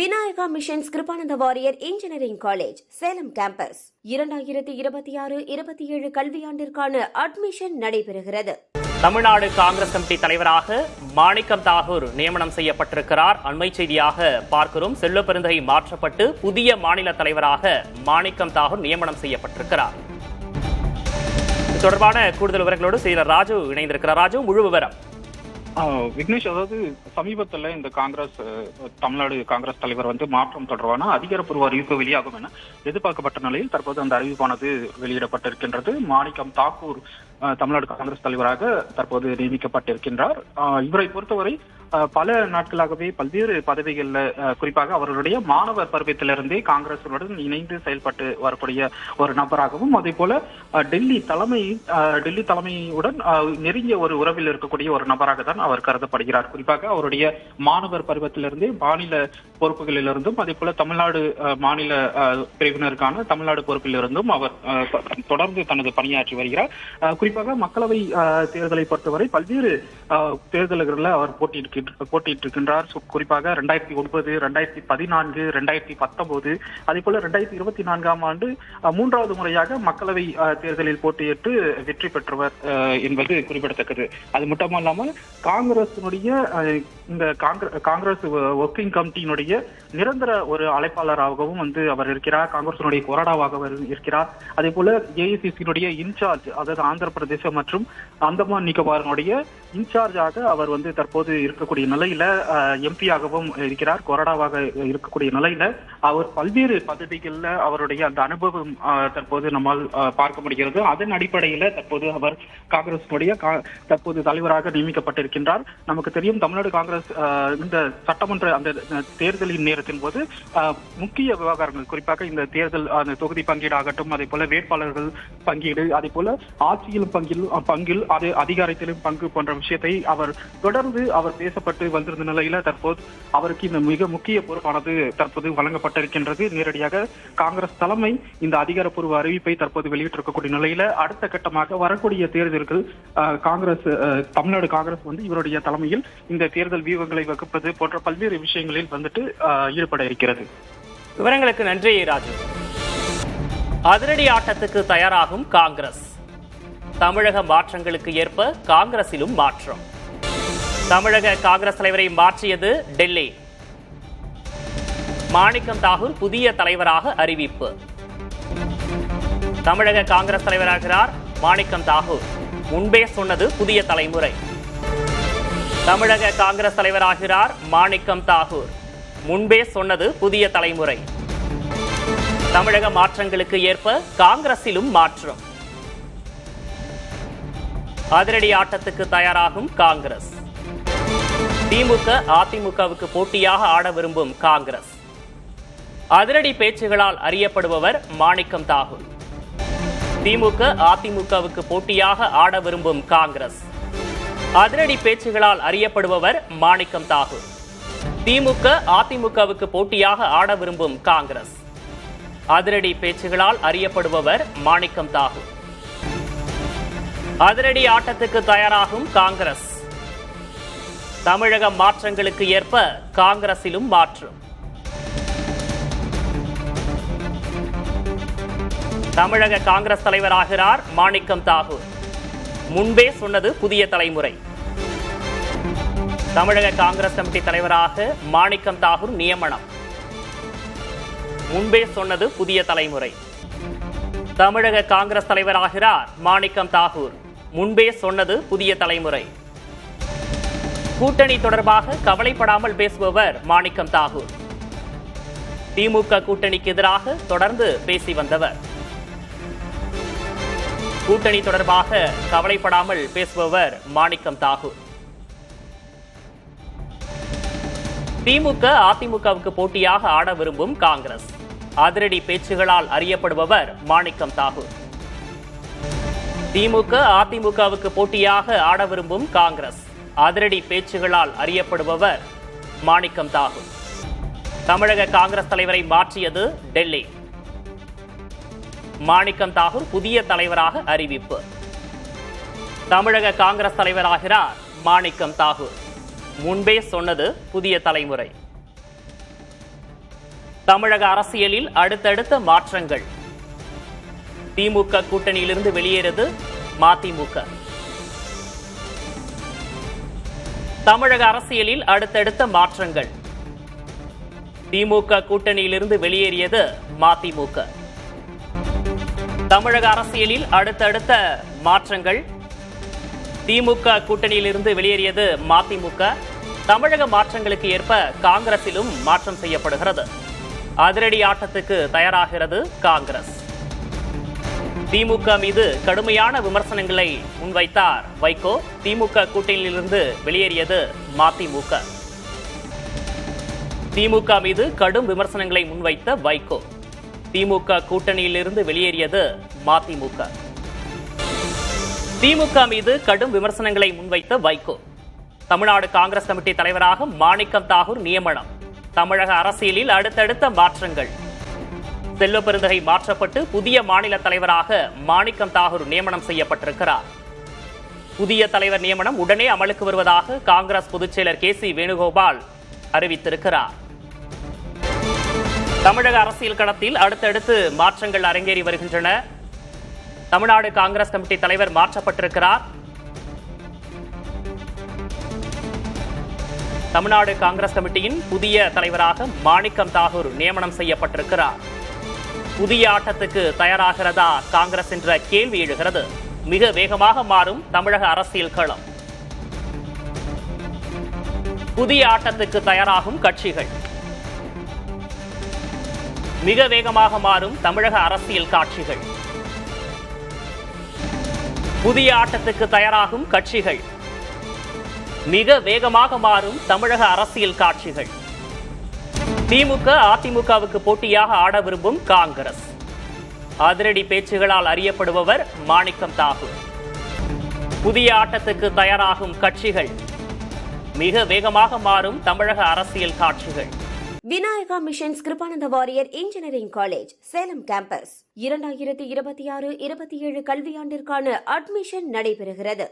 Vinayaka missions Kirupananda Variyar engineering college Salem campus 2026-27 கல்வியாண்டிற்கான admission நடைபெறுகிறது. Tamil Nadu Congress committee தலைவராக மாணிக்கம் தாகூர் நியமனம் செய்யப்பட்டிருக்கிறார். அண்மை செய்தியாக பார்க்கிறோம். செல்வ பெருந்தகை மாற்றப்பட்டு புதிய மாநில தலைவராக மாணிக்கம் தாகூர் நியமனம் செய்யப்பட்டிருக்கிறார். இது தொடர்பான கூடுதல் விவரங்களோடு செய்தியாளர் ராஜு இணைந்திருக்கிறார். ராஜு, முழு விவரம். விக்னேஷ், அதாவது சமீபத்தில் இந்த தமிழ்நாடு காங்கிரஸ் தலைவர் மாற்றம் தொடர்பான அதிகாரப்பூர்வ அறிவிப்பு வெளியாகும் என எதிர்பார்க்கப்பட்ட நிலையில் தற்போது அந்த அறிவிப்பானது வெளியிடப்பட்டிருக்கின்றது. மாணிக்கம் தாக்கூர் தமிழ்நாடு காங்கிரஸ் தலைவராக தற்போது நியமிக்கப்பட்டிருக்கின்றார். இவரை பொறுத்தவரை பல நாட்களாகவே பல்வேறு பதவிகள்ல குறிப்பாக அவர்களுடைய மாணவர் பருவத்திலிருந்தே காங்கிரசுடன் இணைந்து செயல்பட்டு வரக்கூடிய ஒரு நபராகவும், அதே போல டெல்லி தலைமையுடன் நெருங்கிய ஒரு உறவில் இருக்கக்கூடிய ஒரு நபராக தான் அவர் கருதப்படுகிறார். குறிப்பாக அவருடைய மாணவர் பருவத்திலிருந்தே மாநில பொறுப்புகளிலிருந்தும், அதே போல தமிழ்நாடு மாநில பிரிவினருக்கான தமிழ்நாடு பொறுப்பிலிருந்தும் அவர் தொடர்ந்து தனது பணியாற்றி வருகிறார். குறிப்பாக மக்களவை தேர்தலை பொறுத்தவரை பல்வேறு தேர்தல்களில் அவர் போட்டியிட்டிருக்கின்றார். குறிப்பாக 2009, 2014, 2019, அதே போல 2024 ஆண்டு 3வது முறையாக மக்களவை தேர்தலில் போட்டியிட்டு வெற்றி பெற்றவர் என்பது குறிப்பிடத்தக்கது. அது மட்டுமல்லாமல் காங்கிரசினுடைய இந்த காங்கிரஸ் ஒர்க்கிங் கமிட்டியினுடைய நிரந்தர ஒரு அழைப்பாளராகவும் அவர் இருக்கிறார். காங்கிரசினுடைய கொறடாவாக இருக்கிறார். அதே போல ஏஐசிசியினுடைய இன்சார்ஜ், அதாவது ஆந்திர பிரதேசம் மற்றும் அந்தமான் நிக்கோபாரினுடைய இன்சார்ஜாக அவர் தற்போது இருக்கக்கூடிய நிலையில எம்பியாகவும் இருக்கிறார். கொறடாவாக இருக்கக்கூடிய நிலையில அவர் பல்வேறு பதவிகள்ல அவருடைய அந்த அனுபவம் தற்போது நம்மால் பார்க்க முடிகிறது. அதன் அடிப்படையில தற்போது அவர் காங்கிரசினுடைய தற்போது தலைவராக நியமிக்கப்பட்டிருக்கின்றார். நமக்கு தெரியும், தமிழ்நாடு காங்கிரஸ் இந்த சட்டமன்ற அந்த தேர்தலின் நேரத்தின் போது முக்கிய விவகாரங்கள், குறிப்பாக இந்த தேர்தல் அந்த தொகுதி பங்கீடு ஆகட்டும், அதே போல வேட்பாளர்கள் பங்கீடு, அதே போல ஆட்சியிலும் பங்கில் அது அதிகாரத்திலும் பங்கு போன்ற விஷயத்தை அவர் தொடர்ந்து பேசப்பட்டு வந்திருந்த நிலையில தற்போது அவருக்கு இந்த மிக முக்கிய பொறுப்பானது தற்போது வழங்கப்பட்டிருக்கின்றது. நேரடியாக காங்கிரஸ் தலைமை இந்த அதிகாரப்பூர்வ அறிவிப்பை தற்போது வெளியிட்டிருக்கக்கூடிய நிலையில அடுத்த கட்டமாக வரக்கூடிய தேர்தல்கள் தமிழ்நாடு காங்கிரஸ் இவருடைய தலைமையில் இந்த தேர்தல் வியூகங்களை வகுப்பது போன்ற பல்வேறு விஷயங்களில் ஈடுபட இருக்கிறது. விவரங்களுக்கு நன்றி ராஜு. அதிரடி ஆட்டத்துக்கு தயாராகும் காங்கிரஸ். தமிழக மாற்றங்களுக்கு ஏற்ப காங்கிரசிலும் மாற்றம். தமிழக காங்கிரஸ் தலைவரை மாற்றியது டெல்லி. மாணிக்கம் தாகூர் புதிய தலைவராக அறிவிப்பு. தமிழக காங்கிரஸ் தலைவராகிறார் மாணிக்கம் தாகூர். முன்பே சொன்னது புதிய தலைமுறை. தமிழக காங்கிரஸ் தலைவராகிறார் மாணிக்கம் தாகூர். முன்பே சொன்னது புதிய தலைமுறை. தமிழக மாற்றங்களுக்கு ஏற்ப காங்கிரசிலும் மாற்றம். அதிரடி ஆட்டத்துக்கு தயாராகும் காங்கிரஸ். திமுக அதிமுகவுக்கு போட்டியாக ஆட விரும்பும் காங்கிரஸ். அதிரடி பேச்சுகளால் அறியப்படுபவர் மாணிக்கம் தாகூர். திமுக அதிமுகவுக்கு போட்டியாக ஆட விரும்பும் காங்கிரஸ். அதிரடி பேச்சுகளால் அறியப்படுபவர் மாணிக்கம் தாகூர். திமுக அதிமுகவுக்கு போட்டியாக ஆட விரும்பும் காங்கிரஸ். அதிரடி பேச்சுகளால் அறியப்படுபவர் மாணிக்கம் தாகூர். அதிரடி ஆட்டத்துக்கு தயாராகும் காங்கிரஸ். தமிழக மாற்றங்களுக்கு ஏற்ப காங்கிரசிலும் மாற்றம். தமிழக காங்கிரஸ் தலைவராகிறார் மாணிக்கம் தாகூர். முன்பே சொன்னது புதிய தலைமுறை. தமிழக காங்கிரஸ் கமிட்டி தலைவராக மாணிக்கம் தாகூர் நியமனம். முன்பே சொன்னது புதிய தலைமுறை. தமிழக காங்கிரஸ் தலைவராகிறார் மாணிக்கம் தாகூர். முன்பே சொன்னது புதிய தலைமுறை. கூட்டணி தொடர்பாக கவலைப்படாமல் பேசுபவர் மாணிக்கம் தாகூர். திமுக கூட்டணிக்கு எதிராக தொடர்ந்து பேசி வந்தவர். கூட்டணி தொடர்பாக கவலைப்படாமல் பேசுபவர் மாணிக்கம் தாகூர். திமுக அதிமுகவுக்கு போட்டியாக ஆட விரும்பும் காங்கிரஸ். அதிரடி பேச்சுகளால் அறியப்படுபவர் மாணிக்கம் தாகூர். திமுக அதிமுகவுக்கு போட்டியாக ஆட விரும்பும் காங்கிரஸ். அதிரடி பேச்சுகளால் அறியப்படுபவர் மாணிக்கம் தாகூர். தமிழக காங்கிரஸ் தலைவரை மாற்றியது டெல்லி. மாணிக்கம் தாகூர் புதிய தலைவராக அறிவிப்பு. தமிழக காங்கிரஸ் தலைவராகிறார் மாணிக்கம் தாகூர். முன்பே சொன்னது புதிய தலைமுறை. தமிழக அரசியலில் அடுத்தடுத்த மாற்றங்கள். திமுக கூட்டணியிலிருந்து வெளியேறது மதிமுக. தமிழக அரசியலில் அடுத்தடுத்த மாற்றங்கள். திமுக கூட்டணியிலிருந்து வெளியேறியது மதிமுக. தமிழக அரசியலில் அடுத்தடுத்த மாற்றங்கள். திமுக கூட்டணியிலிருந்து வெளியேறியது மதிமுக. தமிழக மாற்றங்களுக்கு ஏற்ப காங்கிரசிலும் மாற்றம் செய்யப்படுகிறது. அதிரடி ஆட்டத்துக்கு தயாராகிறது காங்கிரஸ். திமுக மீது கடுமையான விமர்சனங்களை முன்வைத்தார் வைகோ. திமுக கூட்டணியிலிருந்து வெளியேறியது மதிமுக. திமுக மீது கடும் விமர்சனங்களை முன்வைத்த வைகோ திமுக கூட்டணியிலிருந்து வெளியேறியது மதிமுக. திமுக மீது கடும் விமர்சனங்களை முன்வைத்த வைகோ தமிழ்நாடு காங்கிரஸ் கமிட்டி தலைவராக மாணிக்கம் தாகூர் நியமனம். தமிழக அரசியலில் அடுத்தடுத்த மாற்றங்கள். செல்வ பெருந்தகை மாற்றப்பட்டு புதிய மாநில தலைவராக மாணிக்கம் தாகூர் நியமனம் செய்யப்பட்டிருக்கிறார். புதிய தலைவர் நியமனம் உடனே அமலுக்கு வருவதாக காங்கிரஸ் பொதுச் செயலர் KC வேணுகோபால் அறிவித்திருக்கிறார். தமிழக அரசியல் களத்தில் அடுத்தடுத்து மாற்றங்கள் அரங்கேறி வருகின்றன. தமிழ்நாடு காங்கிரஸ் கமிட்டி தலைவர் மாற்றப்பட்டிருக்கிறார். தமிழ்நாடு காங்கிரஸ் கமிட்டியின் புதிய தலைவராக மாணிக்கம் தாகூர் நியமனம் செய்யப்பட்டிருக்கிறார். புதிய ஆட்டத்துக்கு தயாராகிறதா காங்கிரஸ் என்ற கேள்வி எழுகிறது. மிக வேகமாக மாறும் தமிழக அரசியல் களம். புதிய ஆட்டத்துக்கு தயாராகும் கட்சிகள். மிக வேகமாக மாறும் தமிழக அரசியல் காட்சிகள். புதிய ஆட்டத்துக்கு தயாராகும் கட்சிகள். மிக வேகமாக மாறும் தமிழக அரசியல் காட்சிகள். திமுக அதிமுகவுக்கு போட்டியாக ஆட விரும்பும் காங்கிரஸ். அதிரடி பேச்சுகளால் அறியப்படுபவர் மாணிக்கம் தாகூர். புதிய ஆட்டத்துக்கு தயாராகும் கட்சிகள். மிக வேகமாக மாறும் தமிழக அரசியல் காட்சிகள். Vinayaka missions Kirupananda Variyar engineering college Salem campus 2026-27 கல்வியாண்டிற்கான அட்மிஷன் நடைபெறுகிறது.